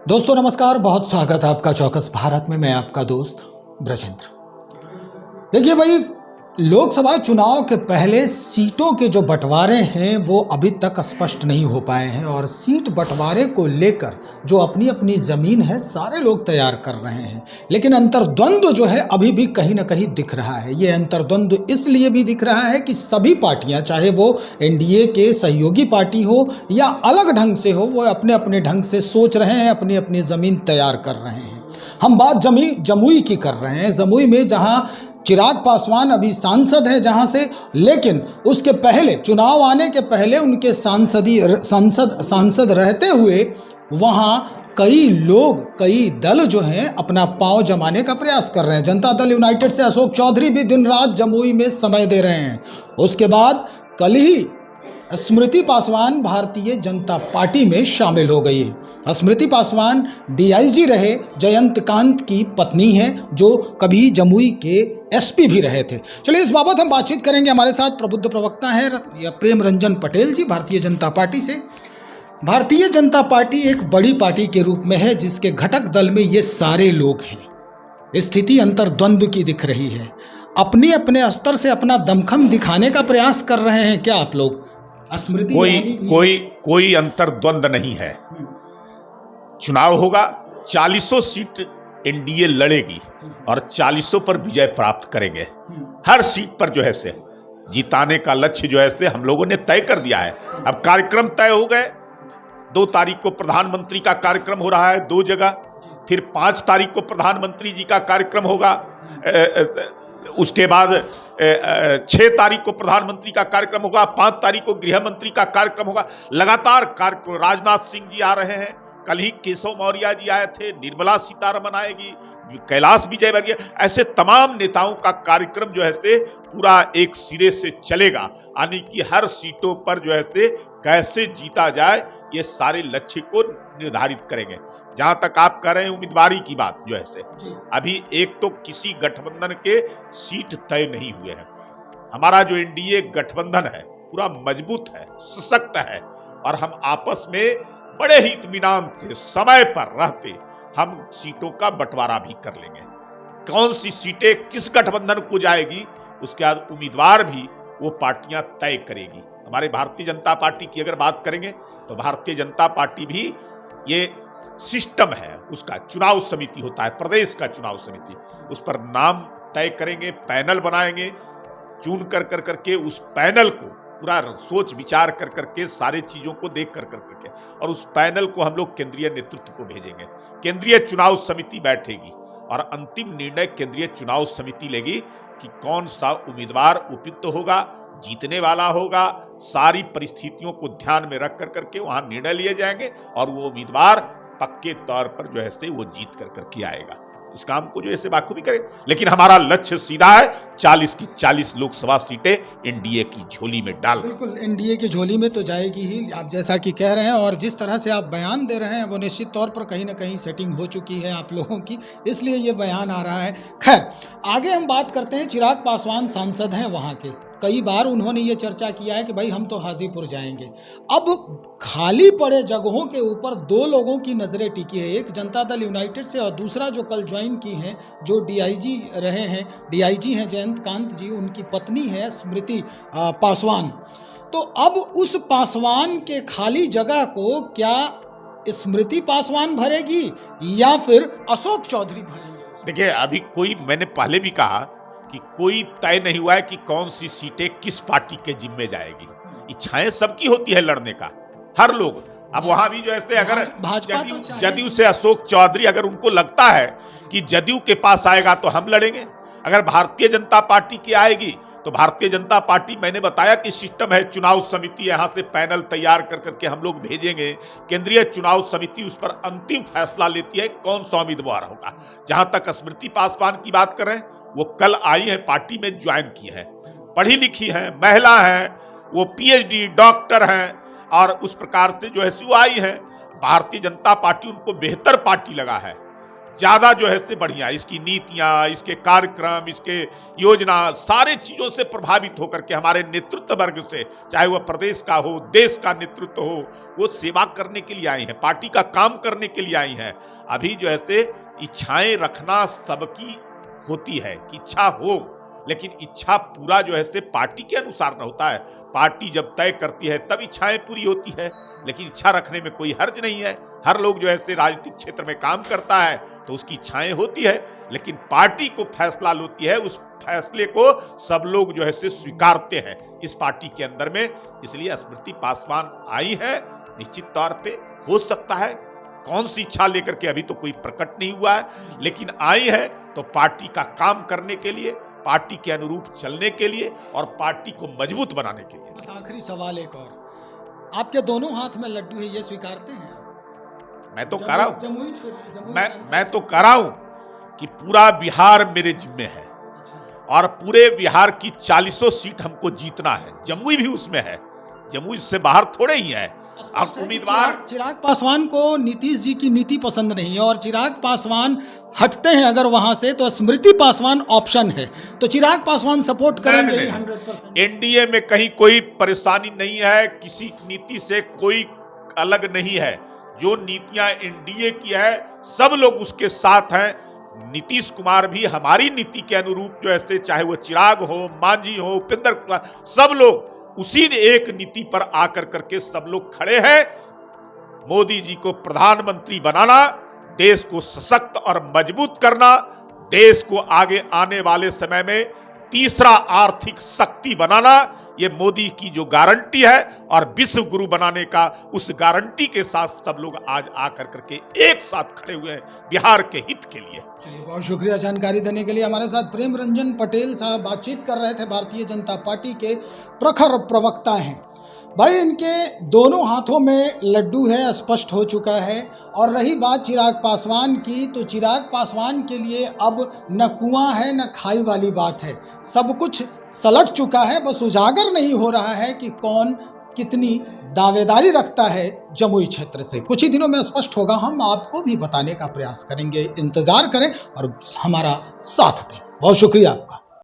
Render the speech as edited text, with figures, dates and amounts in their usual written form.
दोस्तों नमस्कार, बहुत स्वागत है आपका चौकस भारत में। मैं आपका दोस्त ब्रजेंद्र। देखिए भाई, लोकसभा चुनाव के पहले सीटों के जो बंटवारे हैं वो अभी तक स्पष्ट नहीं हो पाए हैं और सीट बंटवारे को लेकर जो अपनी अपनी ज़मीन है सारे लोग तैयार कर रहे हैं। लेकिन अंतर्द्वंद जो है अभी भी कहीं ना कहीं दिख रहा है। ये अंतर्द्वंद इसलिए भी दिख रहा है कि सभी पार्टियां, चाहे वो एनडीए के सहयोगी पार्टी हो या अलग ढंग से हो, वो अपने अपने ढंग से सोच रहे हैं, अपनी अपनी ज़मीन तैयार कर रहे हैं। हम बात जमुई की कर रहे हैं। जमुई में जहां चिराग पासवान अभी सांसद है जहां से, लेकिन उसके पहले चुनाव आने के पहले उनके सांसद रहते हुए वहां कई लोग, कई दल जो हैं अपना पांव जमाने का प्रयास कर रहे हैं। जनता दल यूनाइटेड से अशोक चौधरी भी दिन रात जमुई में समय दे रहे हैं। उसके बाद कल ही स्मृति पासवान भारतीय जनता पार्टी में शामिल हो गई है। स्मृति पासवान डीआईजी रहे जयंत कांत की पत्नी है, जो कभी जमुई के एसपी भी रहे थे। चलिए इस बाबत हम बातचीत करेंगे। हमारे साथ प्रबुद्ध प्रवक्ता है या प्रेम रंजन पटेल जी, भारतीय जनता पार्टी से। भारतीय जनता पार्टी एक बड़ी पार्टी के रूप में है जिसके घटक दल में ये सारे लोग हैं। स्थिति अंतर्द्वंद की दिख रही है। अपने अपने स्तर से अपना दमखम दिखाने का प्रयास कर रहे हैं क्या आप लोग? कोई अंतर्द्वंद नहीं है। चुनाव होगा, 40 सीट एनडीए लड़ेगी और 40 पर विजय प्राप्त करेंगे। हर सीट पर जो है से जिताने का लक्ष्य जो है से हम लोगों ने तय कर दिया है। अब कार्यक्रम तय हो गए। 2 तारीख को प्रधानमंत्री का कार्यक्रम हो रहा है 2 जगह, फिर 5 तारीख को प्रधानमंत्री जी का कार्यक्रम होगा, उसके बाद 6 तारीख को प्रधानमंत्री का कार्यक्रम होगा, 5 तारीख को गृह मंत्री का कार्यक्रम होगा। लगातार कार्यक्रम, राजनाथ सिंह जी आ रहे हैं, कल ही केशव मौर्य जी आए थे, निर्मला सीतारमण आएगी, कैलाश विजयवर्गीय, ऐसे तमाम नेताओं का कार्यक्रम जो है से पूरा एक सिरे से चलेगा। यानी कि हर सीटों पर जो है से कैसे जीता जाए ये सारे लक्ष्य को निर्धारित करेंगे। जहां तक आप कह रहे हैं उम्मीदवारी की बात जो है से, अभी एक तो किसी गठबंधन के सीट तय नहीं हुए हैं। हमारा जो एनडीए गठबंधन है पूरा मजबूत है, सशक्त है और हम आपस में बड़े ही इत्मीनान से समय पर रहते हम सीटों का बंटवारा भी कर लेंगे। कौन सी सीटें किस गठबंधन को जाएगी उसके बाद उम्मीदवार भी वो पार्टियां तय करेगी। हमारे भारतीय जनता पार्टी की अगर बात करेंगे तो भारतीय जनता पार्टी भी ये सिस्टम है, उसका चुनाव समिति होता है, प्रदेश का चुनाव समिति, उस पर नाम तय करेंगे, पैनल बनाएंगे, चुन कर करके उस पैनल को पूरा सोच विचार कर करके सारे चीजों को देख कर करके और उस पैनल को हम लोग केंद्रीय नेतृत्व को भेजेंगे। केंद्रीय चुनाव समिति बैठेगी और अंतिम निर्णय केंद्रीय चुनाव समिति लेगी कि कौन सा उम्मीदवार उपयुक्त होगा, जीतने वाला होगा। सारी परिस्थितियों को ध्यान में रख कर करके वहां निर्णय लिए जाएंगे और वो उम्मीदवार पक्के तौर पर जो है से वो जीत कर करके आएगा। इस काम को जो ऐसे बाखूबी करें, लेकिन हमारा लक्ष्य सीधा है 40 की 40 लोकसभा सीटें एनडीए की झोली में डाल। बिल्कुल एनडीए की झोली में तो जाएगी ही, आप जैसा कि कह रहे हैं, और जिस तरह से आप बयान दे रहे हैं वो निश्चित तौर पर कहीं ना कहीं सेटिंग हो चुकी है आप लोगों की, इसलिए ये बयान आ रहा है। खैर, आगे हम बात करते हैं। चिराग पासवान सांसद हैं वहाँ के, कई बार उन्होंने ये चर्चा किया है कि भाई हम तो हाजीपुर जाएंगे। अब खाली पड़े जगहों के ऊपर 2 लोगों की नज़रें टिकी है, एक जनता दल यूनाइटेड से और दूसरा जो कल ज्वाइन की हैं, जो डीआईजी हैं जयंत कांत जी, उनकी पत्नी है स्मृति पासवान। तो अब उस पासवान के खाली जगह को क्या स्मृति पासवान भरेगी या फिर अशोक चौधरी भरेंगे? देखिए, अभी कोई, मैंने पहले भी कहा कि कोई तय नहीं हुआ है कि कौन सी सीटें किस पार्टी के जिम्मे जाएगी। इच्छाएं सबकी होती है लड़ने का, हर लोग। अब वहां भी जो है अगर जदयू से अशोक चौधरी, अगर उनको लगता है कि जदयू के पास आएगा तो हम लड़ेंगे, अगर भारतीय जनता पार्टी की आएगी तो भारतीय जनता पार्टी, मैंने बताया कि सिस्टम है, चुनाव समिति यहां से पैनल तैयार कर करके हम लोग भेजेंगे, केंद्रीय चुनाव समिति उस पर अंतिम फैसला लेती है कौन सा उम्मीदवार होगा। जहां तक स्मृति पासवान की बात कर रहे हैं, वो कल आई है, पार्टी में ज्वाइन की है, पढ़ी लिखी है, महिला है, वो पीएचडी डॉक्टर हैं और उस प्रकार से जो है वो आई है। भारतीय जनता पार्टी उनको बेहतर पार्टी लगा है। ज्यादा जो है से बढ़िया, इसकी नीतियां, इसके कार्यक्रम, इसके योजना, सारे चीजों से प्रभावित होकर के हमारे नेतृत्व वर्ग से, चाहे वह प्रदेश का हो, देश का नेतृत्व हो, वो सेवा करने के लिए आई हैं, पार्टी का काम करने के लिए आई हैं। अभी जो है से इच्छाएं रखना सबकी होती है कि इच्छा हो, लेकिन इच्छा पूरा जो है से पार्टी के अनुसार न होता है। पार्टी जब तय करती है तब इच्छाएं पूरी होती है, लेकिन इच्छा रखने में कोई हर्ज नहीं है। हर लोग जो है से राजनीतिक क्षेत्र में काम करता है तो उसकी इच्छाएं होती है, लेकिन पार्टी को फैसला लेती है, उस फैसले को सब लोग जो है से स्वीकारते हैं इस पार्टी के अंदर में। इसलिए स्मृति पासवान आई है, निश्चित तौर पे हो सकता है कौन सी इच्छा लेकर के अभी तो कोई प्रकट नहीं हुआ है, लेकिन आई है तो पार्टी का काम करने के लिए, पार्टी के अनुरूप चलने के लिए और पार्टी को मजबूत बनाने के लिए। बस आखिरी सवाल एक और, आपके दोनों हाथ में लड्डू है, ये स्वीकारते हैं? मैं तो कह रहा हूं, जमुई मैं तो कह रहा हूं कि पूरा बिहार मेरे जिम्मे है और पूरे बिहार की 40 सीट हमको जीतना है। जमुई भी उसमें है, जमुई से बाहर थोड़े ही है। अब उम्मीदवार चिराग पासवान को नीतीश जी की नीति पसंद नहीं है और चिराग पासवान हटते हैं अगर वहां से तो स्मृति पासवान ऑप्शन है, तो चिराग पासवान सपोर्ट करेंगे 100%। एनडीए में कहीं कोई परेशानी नहीं है, किसी नीति से कोई अलग नहीं है। जो नीतियां एनडीए की है सब लोग उसके साथ हैं। नीतीश कुमार भी हमारी नीति के अनुरूप जो है, चाहे वो चिराग हो, मांझी हो, उपेंद्र कुमार, सब लोग उसी एक नीति पर आकर करके सब लोग खड़े हैं। मोदी जी को प्रधानमंत्री बनाना, देश को सशक्त और मजबूत करना, देश को आगे आने वाले समय में तीसरा आर्थिक शक्ति बनाना, ये मोदी की जो गारंटी है और विश्व गुरु बनाने का उस गारंटी के साथ सब लोग आज आकर करके एक साथ खड़े हुए हैं बिहार के हित के लिए। चलिए, बहुत शुक्रिया जानकारी देने के लिए। हमारे साथ प्रेम रंजन पटेल साहब बातचीत कर रहे थे, भारतीय जनता पार्टी के प्रखर प्रवक्ता हैं। भाई, इनके दोनों हाथों में लड्डू है, स्पष्ट हो चुका है। और रही बात चिराग पासवान की, तो चिराग पासवान के लिए अब न कुआं है न खाई वाली बात है, सब कुछ सलट चुका है। बस उजागर नहीं हो रहा है कि कौन कितनी दावेदारी रखता है जमुई क्षेत्र से। कुछ ही दिनों में स्पष्ट होगा, हम आपको भी बताने का प्रयास करेंगे। इंतजार करें और हमारा साथ दें। बहुत शुक्रिया।